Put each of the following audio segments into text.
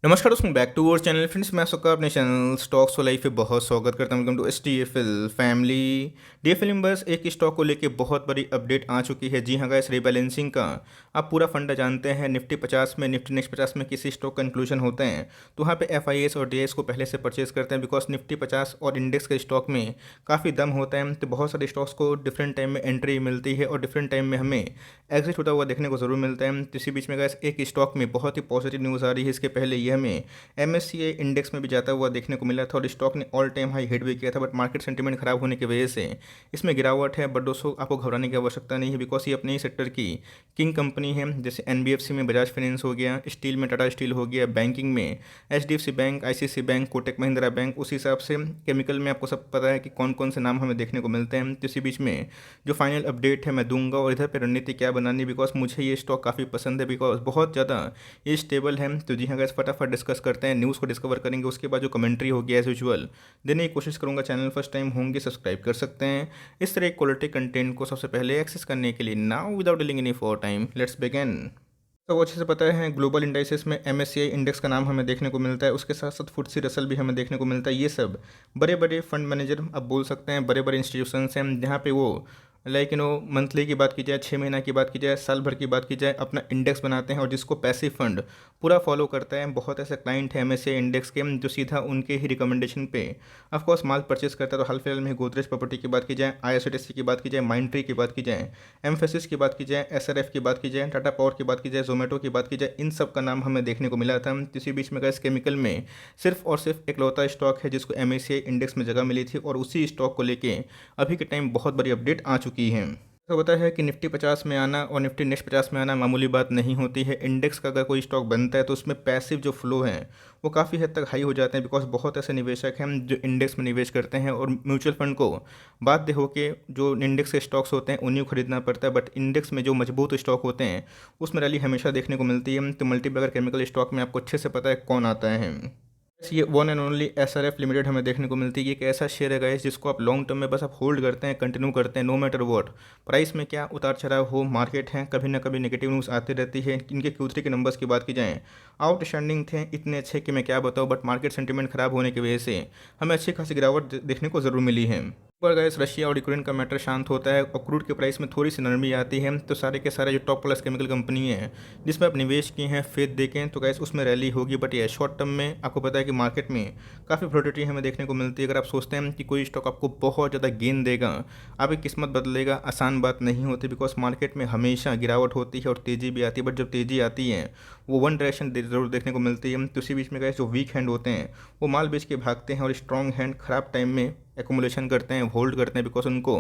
नमस्कार दोस्तों, back to our channel friends. मैं सबका अपने चैनल स्टॉक्स और लाइफ पे बहुत स्वागत करता हूं। Welcome to STFL family. DFL में बस एक स्टॉक को लेके बहुत बड़ी अपडेट आ चुकी है। जी हाँ गाइस, रीबैलेंसिंग का आप पूरा फंडा जानते हैं। निफ्टी 50 में, निफ्टी नेक्स्ट 50 में किसी स्टॉक का इंक्लूजन होते हैं तो वहाँ पे FIS और DIS को पहले से परचेज करते हैं, बिकॉज निफ्टी 50 और इंडेक्स के स्टॉक में काफ़ी दम होता है। तो बहुत सारे स्टॉक्स को डिफरेंट टाइम में एंट्री मिलती है और डिफरेंट टाइम में हमें एग्जिट होता हुआ देखने को ज़रूर मिलता है। तो इसी बीच में गाइस एक स्टॉक में बहुत ही पॉजिटिव न्यूज़ आ रही है। इसके पहले ये हमें MSCI इंडेक्स में भी जाता हुआ देखने को मिला था और स्टॉक ने ऑल टाइम हाई हिट भी किया था, बट मार्केट सेंटीमेंट खराब होने की वजह से इसमें गिरावट है। बट दोस्तों, आपको घबराने की आवश्यकता नहीं है, बिकॉज ये अपने ही सेक्टर की किंग कंपनी है। जैसे NBFC में बजाज फाइनेंस हो गया, स्टील में टाटा स्टील हो गया, बैंकिंग में HDFC bank, ICICI bank, Kotak Mahindra bank, उसी हिसाब से केमिकल में आपको सब पता है कि कौन कौन से नाम हमें देखने को मिलते हैं। तो इसी बीच में जो फाइनल अपडेट है मैं दूंगा, और इधर पे रणनीति क्या बनानी, बिकॉज मुझे ये स्टॉक काफ़ी पसंद है, बिकॉज बहुत ज़्यादा ये स्टेबल है। तो जी हाँ गाइस, फटाफट डिस्कस करते हैं, न्यूज़ को डिस्कवर करेंगे। उसके बाद जो कमेंट्री होगी एज यूजुअल देने की कोशिश करूंगा। चैनल फर्स्ट टाइम होंगे सब्सक्राइब कर सकते हैं इस तरह क्वालिटी कंटेंट को सबसे पहले एक्सेस करने के लिए। Now without dealing any for time, let's begin. तो वो अच्छे से पता है, ग्लोबल इंडाइसेस में MSCI इंडेक्स का नाम हमें देखने को मिलता है। उसके साथ साथ FTSE रसल भी हमें देखने को मिलता है। ये सब बड़े बड़े फंड मैनेजर, अब बोल सकते हैं बड़े बड़े इंस्टीट्यूशंस हैं, जहाँ पे वो मंथली की बात की जाए, 6 महीना की बात की जाए, साल भर की बात की जाए, अपना इंडेक्स बनाते हैं, और जिसको पैसिव फंड पूरा फॉलो करता है। बहुत ऐसे क्लाइंट हैं MSCI इंडेक्स के जो सीधा उनके ही रिकमेंडेशन पे ऑफकोर्स माल परचेस करता है। तो हाल फिलहाल में गोदरेज प्रॉपर्टी की बात की जाए, IRCTC की बात की जाए, माइंडट्री की बात की जाए, एम्फेसिस की बात की जाए, SRF की बात की जाए, टाटा पावर की बात की जाए, जोमेटो की बात की जाए, इन सब का नाम हमें देखने को मिला था। इसी बीच में गैस केमिकल में सिर्फ और सिर्फ एकलौता स्टॉक है जिसको MSCI इंडेक्स में जगह मिली थी, और उसी स्टॉक को लेके अभी के टाइम बहुत बड़ी अपडेट आ चुकी है। तो पता है कि निफ्टी 50 में आना और निफ्टी नेक्स्ट 50 में आना मामूली बात नहीं होती है। इंडेक्स का अगर कोई स्टॉक बनता है तो उसमें पैसिव जो फ्लो है वो काफ़ी हद तक हाई हो जाते हैं, बिकॉज बहुत ऐसे निवेशक हैं जो इंडेक्स में निवेश करते हैं, और म्यूचुअल फंड को बाध्य होकर जो इंडेक्स के स्टॉक्स होते हैं उन्हीं को खरीदना पड़ता है। बट इंडेक्स में जो मजबूत स्टॉक होते हैं उसमें रैली हमेशा देखने को मिलती है। तो मल्टीबैगर केमिकल स्टॉक में आपको अच्छे से पता है कौन आता है। ये one and only SRF limited हमें देखने को मिलती है। ये एक ऐसा शेयर है गाइस जिसको आप लॉन्ग टर्म में बस आप होल्ड करते हैं, कंटिन्यू करते हैं, नो मैटर व्हाट प्राइस में क्या उतार चढ़ाव हो, मार्केट है कभी ना कभी नेगेटिव न्यूज़ आती रहती है। इनके Q3 के नंबर्स की बात की जाए, आउटस्टैंडिंग थे, इतने अच्छे कि मैं क्या बताऊँ, बट मार्केट सेंटीमेंट खराब होने की वजह से हमें अच्छी खासी गिरावट देखने को ज़रूर मिली है। पर गैस रशिया और यूक्रेन का मैटर शांत होता है और क्रूड के प्राइस में थोड़ी सी नरमी आती है, तो सारे के सारे जो टॉप प्लस केमिकल कंपनी है जिसमें आप निवेश किए हैं, फेथ देखें तो गैस उसमें रैली होगी। बट ये शॉर्ट टर्म में आपको पता है कि मार्केट में काफ़ी वोलेटिलिटी हमें देखने को मिलती है। अगर आप सोचते हैं कि कोई स्टॉक आपको बहुत ज़्यादा गेन देगा, आपकी किस्मत बदलेगा, आसान बात नहीं होती, बिकॉज मार्केट में हमेशा गिरावट होती है और तेज़ी भी आती है। बट जब तेज़ी आती है वो वन डायरेक्शन ज़रूर देखने को मिलती है। तो इसी बीच में गैस जो वीक हैंड होते हैं वो माल बेच के भागते हैं, और स्ट्रॉन्ग हैंड खराब टाइम में एकोमुलेशन करते हैं, होल्ड करते हैं, बिकॉज उनको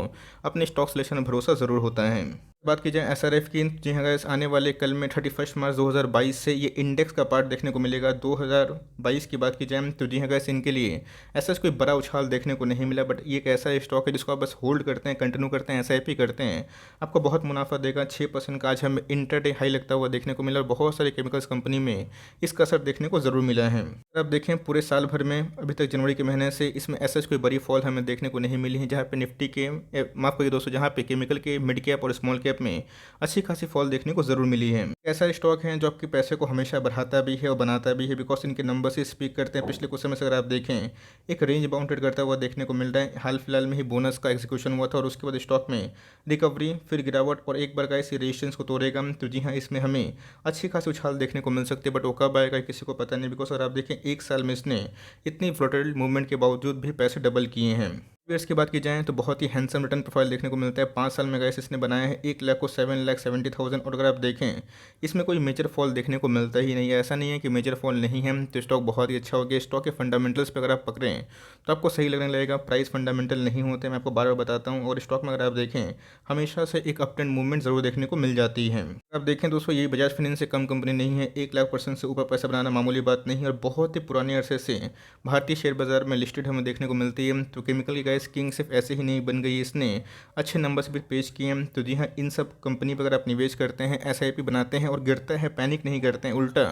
अपने स्टॉक सिलेक्शन में भरोसा ज़रूर होता है। बात की जाए SRF की, जी हाँ गाइस, आने वाले कल में 31 मार्च 2022 से ये इंडेक्स का पार्ट देखने को मिलेगा। 2022 की बात की जाए तो जी हाँ गाइस, इनके लिए ऐसा कोई बड़ा उछाल देखने को नहीं मिला। बट ये एक ऐसा स्टॉक है जिसको आप बस होल्ड करते हैं, कंटिन्यू करते हैं, SIP करते हैं, आपको बहुत मुनाफा देगा। 6% का आज हमें इंटरडे हाई लगता हुआ देखने को मिला, और बहुत सारे केमिकल्स कंपनी में इसका असर देखने को ज़रूर मिला है। अब देखें पूरे साल भर में अभी तक जनवरी के महीने से इसमें ऐसा कोई बड़ी फॉल हमें देखने को नहीं मिली है, जहाँ पे निफ्टी के माफ़ करिए दोस्तों, जहाँ पे केमिकल के मिड कैप और स्मॉल कैप में अच्छी खासी फॉल देखने को ज़रूर मिली है। ऐसा स्टॉक है जो आपके पैसे को हमेशा बढ़ाता भी है और बनाता भी है, बिकॉज इनके नंबर से स्पीक करते हैं। पिछले कुछ समय से अगर आप देखें एक रेंज बाउंडेड करता हुआ देखने को मिल रहा है। हाल फिलहाल में ही बोनस का एग्जीक्यूशन हुआ था, और उसके बाद स्टॉक में रिकवरी, फिर गिरावट, और एक बार का इसी रेजिस्टेंस को तोड़ेगा। तो जी हाँ, इसमें हमें अच्छी खासी उछाल देखने को मिल सकती है, बट वो कब आएगा किसी को पता नहीं, बिकॉज अगर आप देखें एक साल में इसने इतनी वोलेटाइल मूवमेंट के बावजूद भी पैसे डबल किए हैं। ईयर्स की बात की जाए तो बहुत ही हैंडसम रिटर्न प्रोफाइल देखने को मिलता है। 5 साल में गैस इसने बनाया है 1 लाख को 7,70,000, और अगर आप देखें इसमें कोई मेजर फॉल देखने को मिलता ही नहीं है। ऐसा नहीं है कि मेजर फॉल नहीं है तो स्टॉक बहुत ही अच्छा हो गया। स्टॉक के फंडामेंटल्स पर अगर आप पकड़ें तो आपको सही लगने लगेगा। प्राइस फंडामेंटल नहीं होते, मैं आपको बार बार बताता हूँ, और स्टॉक में अगर आप देखें हमेशा से एक अप ट्रेंड मूवमेंट जरूर देखने को मिल जाती है। आप देखें दोस्तों, ये बजाज फाइनेंस से कम कंपनी नहीं है। 1 लाख% से ऊपर पैसा बनाना मामूली बात नहीं है, और बहुत ही पुराने अरसे से भारतीय शेयर बाजार में लिस्टेड हमें देखने को मिलती है। तो केमिकल की गैस किंग सिर्फ ऐसे ही नहीं बन गई, इसने अच्छे नंबर्स भी पेश किए हैं। तो जी हाँ, इन सब कंपनी पर अगर आप निवेश करते हैं, SIP बनाते हैं और गिरता है पैनिक नहीं करते हैं, उल्टा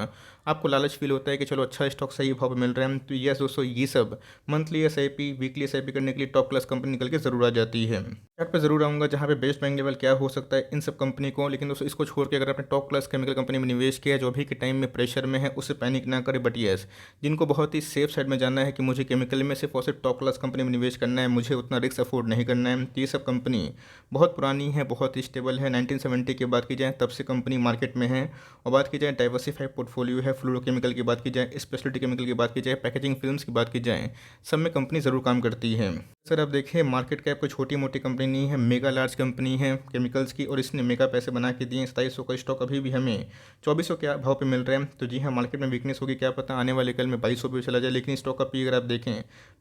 आपको लालच फील होता है कि चलो अच्छा स्टॉक सही भाव पे मिल रहा है, तो यस दोस्तों ये सब मंथली एसआईपी वीकली एसआईपी करने के लिए टॉप क्लास कंपनी निकल के ज़रूर आ जाती है। चार्ट पे ज़रूर आऊँगा जहाँ पे बेस्ट बाइंग लेवल क्या हो सकता है इन सब कंपनी को, लेकिन दोस्तों इसको छोड़ के अगर आपने टॉप क्लास केमिकल कंपनी में निवेश किया जो अभी के टाइम में प्रेशर में है उससे पैनिक ना करें। बट यस, जिनको बहुत ही सेफ साइड में जाना है कि मुझे केमिकल में सिर्फ और सिर्फ टॉप क्लास कंपनी में निवेश करना है, मुझे उतना रिस्क अफोर्ड नहीं करना है, तो ये सब कंपनी बहुत पुरानी है, बहुत ही स्टेबल है। 1970 की बात की जाए तब से कंपनी मार्केट में है। और बात की जाए डाइवर्सिफाइड पोर्टफोलियो है, फ्लोरोकेमिकल की बात की जाए, स्पेशलिटी केमिकल की बात की जाए, पैकेजिंग फिल्म्स की बात की जाए, सब में कंपनी ज़रूर काम करती है। सर आप देखिए मार्केट कैप कोई छोटी मोटी कंपनी नहीं है, मेगा लार्ज कंपनी है केमिकल्स की, और इसने मेगा पैसे बना के दिए। 2700 का स्टॉक अभी भी हमें 2400 के भाव पे मिल रहा है। तो जी हाँ, मार्केट में वीकनेस होगी, क्या पता आने वाले कल में 2200 पे चला जाए, लेकिन स्टॉक का पी अगर आप देखें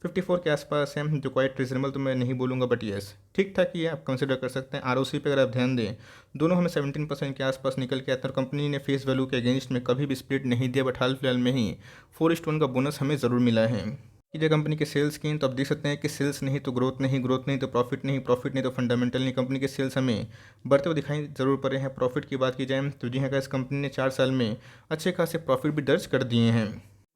54 के आसपास है, जो क्वाइट रिजनेबल तो मैं नहीं बोलूँगा, बट यस ठीक ठाक ही है, आप कंसिडर कर सकते हैं। आरओसी पे अगर आप ध्यान दें, दोनों हमें 17% के आसपास निकल के आते हैं, और कंपनी ने फेस वैल्यू के अगेंस्ट में कभी भी स्प्लिट नहीं दिया, बट हाल फिलहाल में ही 4:1 का बोनस हमें ज़रूर मिला है। कि जब कंपनी के सेल्स की तो आप देख सकते हैं कि सेल्स नहीं तो ग्रोथ नहीं, ग्रोथ नहीं तो प्रॉफिट नहीं, प्रॉफिट नहीं तो फंडामेंटल नहीं। कंपनी के सेल्स हमें बढ़ते हुए दिखाई जरूर पड़े हैं। प्रॉफिट की बात की जाए तो जी हाँ इस कंपनी ने 4 साल में अच्छे खासे प्रॉफिट भी दर्ज कर दिए हैं।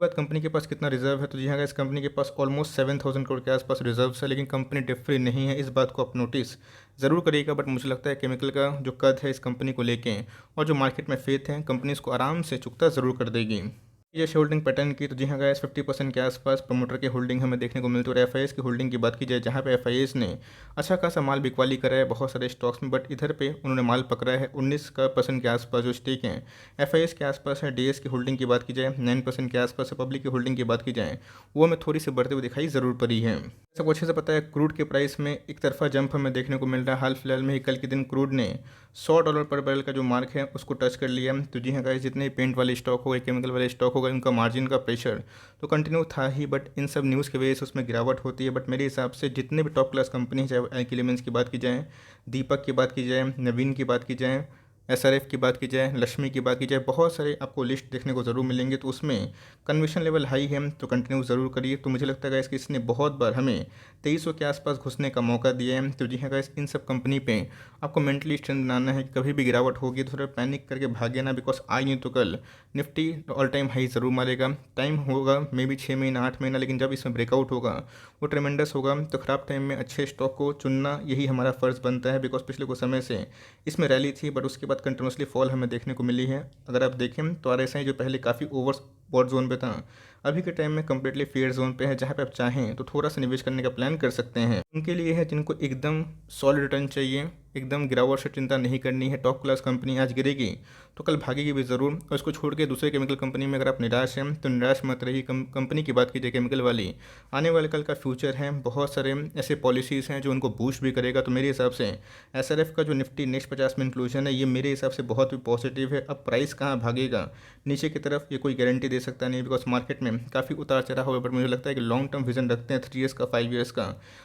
बात कंपनी के पास कितना रिजर्व है, तो जी हाँ इस कंपनी के पास ऑलमोस्ट 7000 करोड़ के आसपास रिजर्व है, लेकिन कंपनी डेट फ्री नहीं है। इस बात को आप नोटिस ज़रूर करिएगा। बट मुझे लगता है केमिकल का जो कद है इस कंपनी को लेके और जो मार्केट में फेथ है, कंपनी इसको आराम से चुकता ज़रूर कर देगी। जैसे होल्डिंग पैटर्न की तो जी हाँ गाइस 50% के आसपास प्रमोटर की होल्डिंग हमें देखने को मिलती है। और एफआईएस की होल्डिंग की बात की जाए, जहाँ पे एफआईएस ने अच्छा खासा माल बिकवाली करा है बहुत सारे स्टॉक्स में, बट इधर पे उन्होंने माल पकड़ा है 19% के आसपास जो स्टेक हैं एफआईएस के आसपास है। डीएस की होल्डिंग की बात की जाए 9% के आसपास है। पब्लिक की होल्डिंग की बात की जाए वो हमें थोड़ी सी बढ़ते हुए दिखाई ज़रूर पड़ी है। सबको अच्छे से पता है क्रूड के प्राइस में एक तरफा जंप हमें देखने को मिल रहा है। हाल फिलहाल में ही कल के दिन क्रूड ने $100 पर बैरल का जो मार्क है उसको टच कर लिया। तो जी हाँ गाइस, जितने पेंट वाले स्टॉक हो गए, केमिकल वाले स्टॉक हो गए, उनका मार्जिन का प्रेशर तो कंटिन्यू था ही, बट इन सब न्यूज़ की वजह से उसमें गिरावट होती है। बट मेरे हिसाब से जितने भी टॉप क्लास कंपनी, चाहे एल्की एलिमेंट्स की बात की जाए, दीपक की बात की जाए, नवीन की बात की जाए, एसआरएफ की बात की जाए, लक्ष्मी की बात की जाए, बहुत सारे आपको लिस्ट देखने को ज़रूर मिलेंगे। तो उसमें कन्विक्शन लेवल हाई है, तो कंटिन्यू ज़रूर करिए। तो मुझे लगता है गाइस कि इसने बहुत बार हमें 2300 के आसपास घुसने का मौका दिया है। तो जी हाँ गाइस, इन सब कंपनी पे आपको मेंटली स्ट्रेंथ बनाना है। कभी भी गिरावट होगी तो थोड़ा पैनिक करके भागे ना, बिकॉज आज नहीं तो कल निफ्टी ऑल टाइम हाई ज़रूर मारेगा। टाइम होगा मे बी 6 महीना 8 महीना, लेकिन जब इसमें ब्रेकआउट होगा वो ट्रेमेंडस होगा। तो ख़राब टाइम में अच्छे स्टॉक को चुनना यही हमारा फ़र्ज़ बनता है, बिकॉज पिछले कुछ समय से इसमें रैली थी, बट उसके बाद कंटिन्यूसली फॉल हमें देखने को मिली है। अगर आप देखें तो आरएसआई जो पहले काफ़ी ओवर बॉट जोन पे था, अभी के टाइम में कम्प्लीटली फेयर जोन पे है, जहाँ पे आप चाहें तो थोड़ा सा निवेश करने का प्लान कर सकते हैं। उनके लिए है जिनको एकदम सॉलिड रिटर्न चाहिए, एकदम गिरावट से चिंता नहीं करनी है। टॉप क्लास कंपनी आज गिरेगी तो कल भागेगी भी ज़रूर। और इसको छोड़ के दूसरे केमिकल कंपनी में अगर आप निराश हैं तो निराश मत रहिए। कंपनी की बात कीजिए केमिकल वाली, आने वाले कल का फ्यूचर है, बहुत सारे ऐसे पॉलिसीज़ हैं जो उनको बूस्ट भी करेगा। तो मेरे हिसाब से एसआरएफ का जो निफ्टी नेक्स्ट 50 में इंक्लूजन है, ये मेरे हिसाब से बहुत ही पॉजिटिव है। अब प्राइस कहाँ भागेगा नीचे की तरफ ये कोई गारंटी दे सकता नहीं, बिकॉज मार्केट में काफ़ी उतार चढ़ाव हुआ, बट मुझे लगता है कि लॉन्ग टर्म विजन रखते हैं 3 ईयर्स का, 5 ईयर्स का।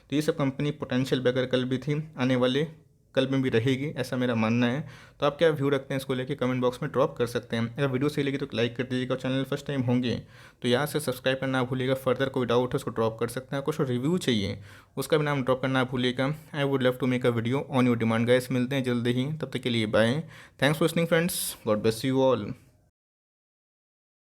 तो ये सब कंपनी पोटेंशियल बैकर कल भी थी, आने वाले कल में भी रहेगी, ऐसा मेरा मानना है। तो आप क्या व्यू रखते हैं इसको लेके कमेंट बॉक्स में ड्रॉप कर सकते हैं। अगर वीडियो सही लगी तो लाइक कर दीजिएगा, और चैनल फर्स्ट टाइम होंगे तो यहाँ से सब्सक्राइब करना ना भूलिएगा। फर्दर कोई डाउट है उसको ड्रॉप कर सकते हैं, कुछ रिव्यू चाहिए उसका भी नाम ड्रॉप करना ना भूलिएगा। I would love to make a video on your demand guys. मिलते हैं जल्दी ही, तब तक के लिए bye. Thanks for listening friends, God bless you all.